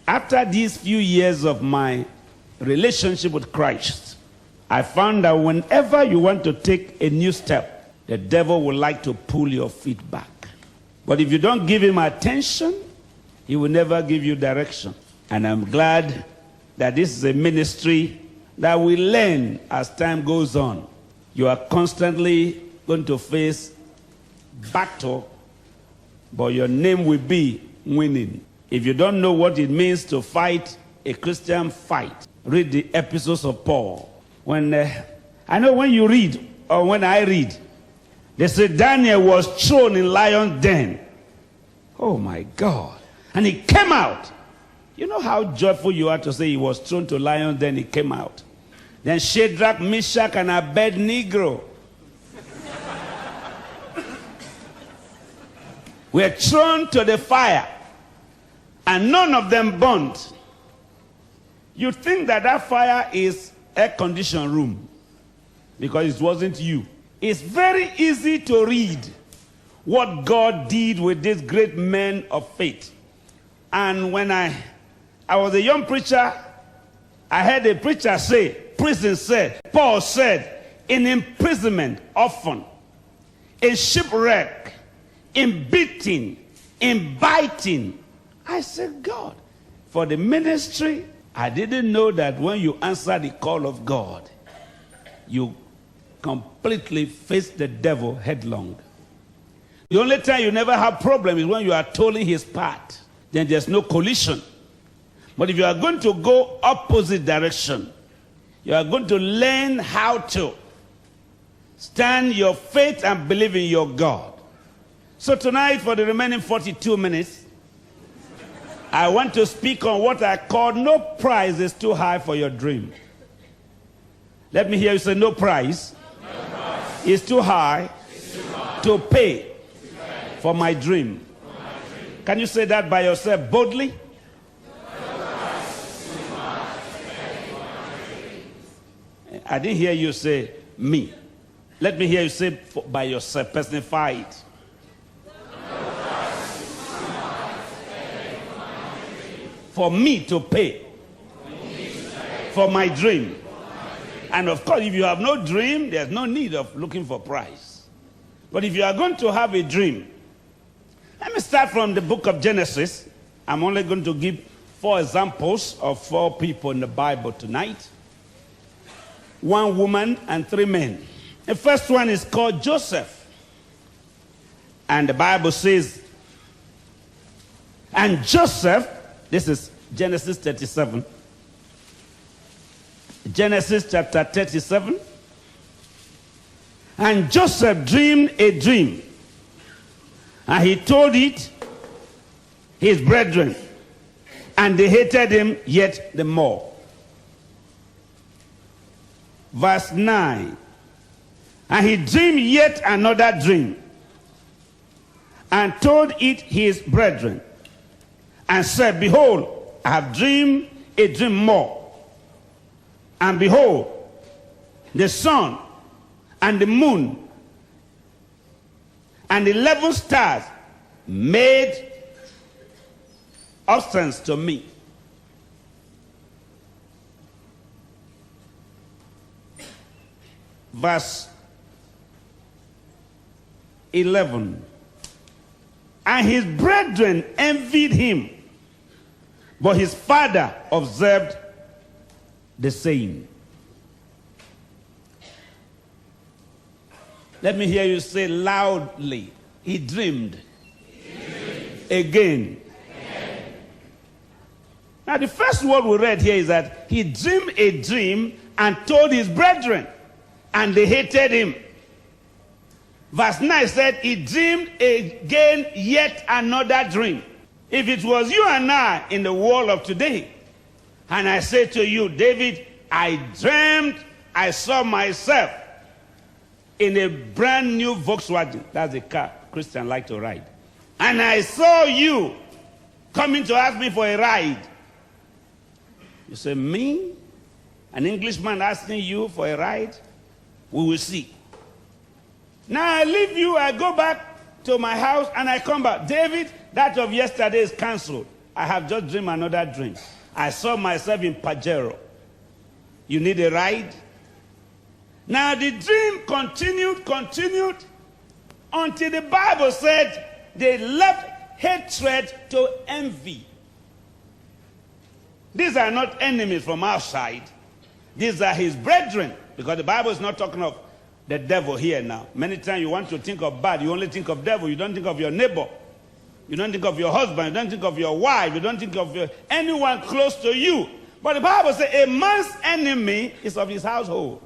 After these few years of my relationship with Christ, I found that whenever you want to take a new step, the devil would like to pull your feet back. But if you don't give him attention, he will never give you direction. And I'm glad that this is a ministry that we learn as time goes on. You are constantly going to face battle, but your name will be winning. If you don't know what it means to fight a Christian fight, read the epistles of Paul. I know when you read, or when I read, they say Daniel was thrown in lion's den. Oh my God. And he came out. You know how joyful you are to say he was thrown to lion's den, he came out. Then Shadrach, Meshach, and Abednego were thrown to the fire, and none of them burnt. You think that fire is air-conditioned room because it wasn't you. It's very easy to read what God did with these great men of faith. And when I was a young preacher, I heard a preacher say, prison said, Paul said, in imprisonment often, in shipwreck, in beating, in biting. I said, God, for the ministry, I didn't know that when you answer the call of God, you completely face the devil headlong. The only time you never have problem is when you are tolling his path. Then there's no collision. But if you are going to go opposite direction, you are going to learn how to stand your faith and believe in your God. So tonight, for the remaining 42 minutes, I want to speak on what I call no price is too high for your dream. Let me hear you say no price, is too high, to pay for my dream. Can you say that by yourself boldly? I didn't hear you say me. Let me hear you say by yourself, personify it. For me to pay for my dream. And of course, if you have no dream, there's no need of looking for price. But if you are going to have a dream, let me start from the book of Genesis. I'm only going to give 4 examples of 4 people in the Bible tonight. 1 woman and 3 men. The first one is called Joseph. And the Bible says, and Joseph, this is Genesis 37. Genesis chapter 37. And Joseph dreamed a dream, and he told it his brethren, and they hated him yet the more. Verse 9. And he dreamed yet another dream, and told it his brethren, and said, behold, I have dreamed a dream more. And behold, the sun and the moon and 11 stars made obstance to me. Verse 11. And his brethren envied him, but his father observed the same. Let me hear you say loudly, he dreamed. Again. Now the first word we read here is that he dreamed a dream and told his brethren, and they hated him. Verse 9 said he dreamed again yet another dream. If it was you and I in the world of today, and I say to you, David, I dreamed I saw myself in a brand new Volkswagen. That's a car Christians like to ride. And I saw you coming to ask me for a ride. You say, me? An Englishman asking you for a ride? We will see. Now I leave you, I go back to my house, and I come back. David, that of yesterday is cancelled. I have just dreamed another dream. I saw myself in Pajero. You need a ride? Now the dream continued, until the Bible said they left hatred to envy. These are not enemies from outside. These are his brethren. Because the Bible is not talking of the devil here now. Many times you want to think of bad, you only think of devil. You don't think of your neighbor. You don't think of your husband. You don't think of your wife. You don't think of anyone close to you. But the Bible says a man's enemy is of his household.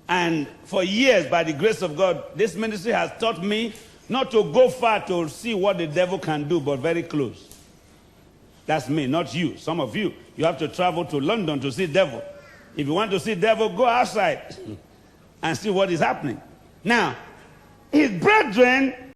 And for years, by the grace of God, this ministry has taught me not to go far to see what the devil can do, but very close. That's me, not you. Some of you, you have to travel to London to see devil. If you want to see devil, go outside and see what is happening. Now, his brethren